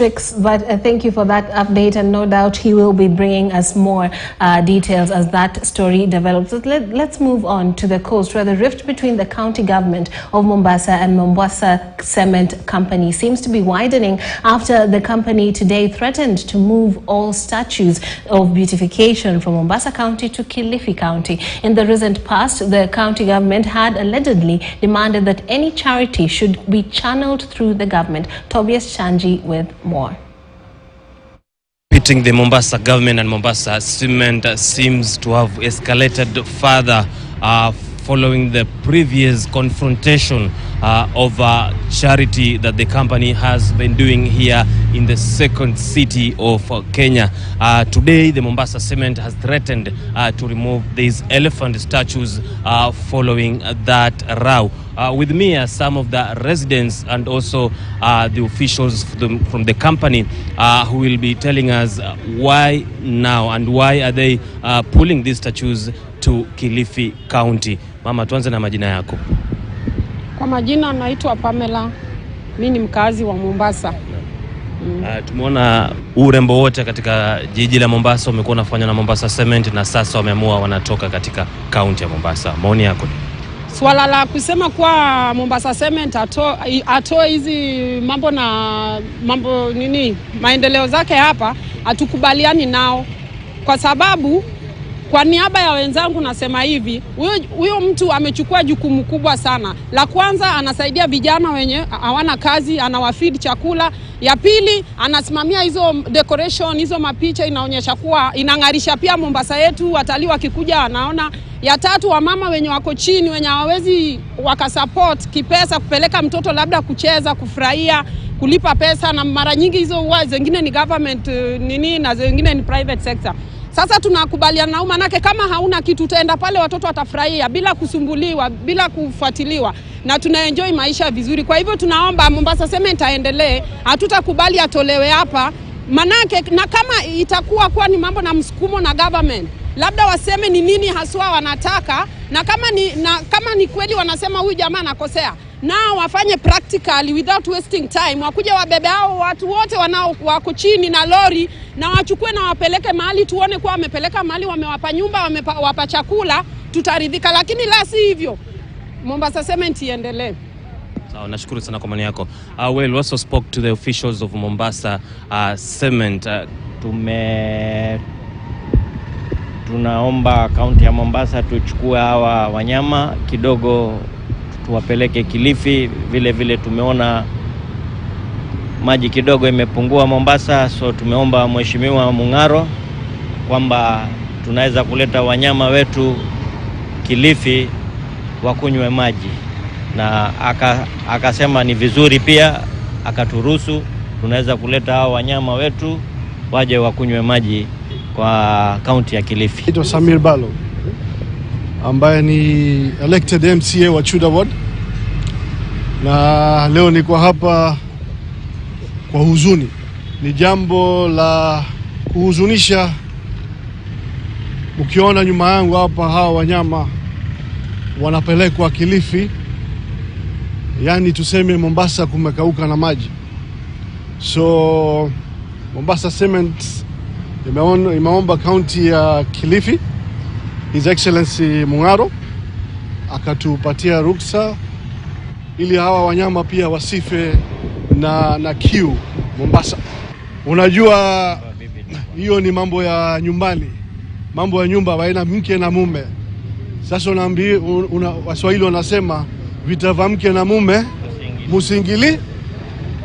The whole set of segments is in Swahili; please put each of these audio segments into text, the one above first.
But thank you for that update, and no doubt he will be bringing us more details as that story develops. Let's move on to the coast, where the rift between the county government of Mombasa and Mombasa Cement Company seems to be widening after the company today threatened to move all statues of beautification from Mombasa County to Kilifi County. In the recent past, the county government had allegedly demanded that any charity should be channeled through the government. Tobias Chanji with more. The Mombasa government and Mombasa Cement seems to have escalated further following the previous confrontation over charity that the company has been doing here in the second city of Kenya. Today, the Mombasa Cement has threatened to remove these elephant statues following that row. With me are some of the residents and also the officials from the company who will be telling us why now and why are they pulling these statues to Kilifi County. Mama, tuanze na majina yako. Kwa majina naitwa Pamela. Mimi ni mkazi wa Mombasa. Tumeona urembo wote katika jiji la Mombasa umekuwa unafanywa na Mombasa Cement, na sasa wameamua wanatoka katika kaunti ya Mombasa. Maoni yako? Swala la kusema kwa Mombasa Cement atoe hizi mambo nini maendeleo zake hapa, hatukubaliani nao, kwa sababu kwa niaba ya wenzangu nasema hivi, huyo mtu amechukua jukumu kubwa sana. La kwanza, anasaidia vijana wenye hawana kazi, anawafeed chakula. Ya pili, anasimamia hizo decoration, hizo mapicha, inaonyesha kuwa inangarisha pia Mombasa yetu, watalii wakikuja wanaona. Ya tatu, wamama wenye wako chini, wenye hawawezi wakasupport kipesa kupeleka mtoto labda kucheza, kufurahia, kulipa pesa, na mara nyingi hizo zingine ni government na zingine ni private sector. Sasa tunakubaliana nao, manake kama hauna kitu utaenda pale, watoto watafurahia bila kusumbuliwa, bila kufuatiliwa, na tunaenjoy maisha vizuri. Kwa hivyo tunaomba Mombasa Cement aendelee, hatutakubali atolewe hapa, manake na kama itakuwa ni mambo na msukumo na government, labda waseme ni nini haswa wanataka, na kama ni kweli wanasema huyu jamaa anakosea, nao wafanye practically without wasting time. Wakuja wabebe hao watu wote wako chini na lori, na wachukue na wapeleke mahali, tuone kwa wamepeleka mahali, wamewapa nyumba, wamewapa chakula, tutaridhika. Lakini la si hivyo, Mombasa Cement iendelee. Sawa, nashukuru sana kwa maoni yako. We also spoke to the officials of Mombasa Cement. Tunaomba kaunti ya Mombasa tuchukue hawa wanyama kidogo tuwapeleke Kilifi. Vile tumeona maji kidogo imepungua Mombasa, so tumeomba Mheshimiwa Mung'aro kwamba tunaweza kuleta wanyama wetu Kilifi wakunywe maji, na akasema ni vizuri pia, akaturuhusu tunaweza kuleta hao wanyama wetu waje wakunywe maji kwa kaunti ya Kilifi. Ito Samir Balo, ambaye ni elected MCA wa Chuda Ward, na leo niko hapa kwa huzuni. Ni jambo la kuhuzunisha ukiona nyuma yangu hapa hawa wanyama wanapelekwa Kilifi, yani tuseme Mombasa kumekauka na maji. So Mombasa Cement imeomba kaunti ya Kilifi, His Excellency Mung'aro akatupatia ruksa ili hawa wanyama pia wasife na kiu Mombasa. Unajua hiyo ni mambo ya nyumbani, mambo ya nyumba baina mke na mume. Sasa Waswahili wanasema vita vya mke na mume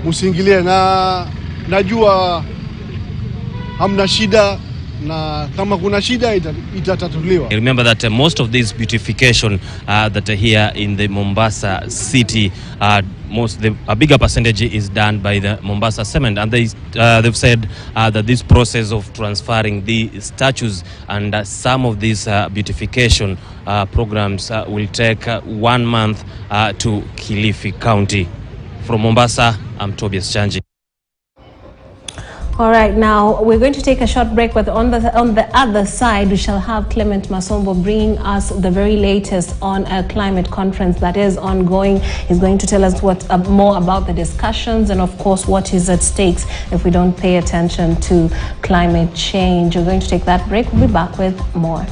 musingilie, na najua hamna shida, na kama kuna shida itatatuliwa. Remember that most of this beautification that are here in the Mombasa city, a bigger percentage is done by the Mombasa Cement, and they've said that this process of transferring the statues and some of these beautification programs will take 1 month to Kilifi County. From Mombasa, I'm Tobias Chanji. All right, now we're going to take a short break, but on the other side, we shall have Clement Masombo bringing us the very latest on a climate conference that is ongoing. He's going to tell us more about the discussions and, of course, what is at stake if we don't pay attention to climate change. We're going to take that break. We'll be back with more.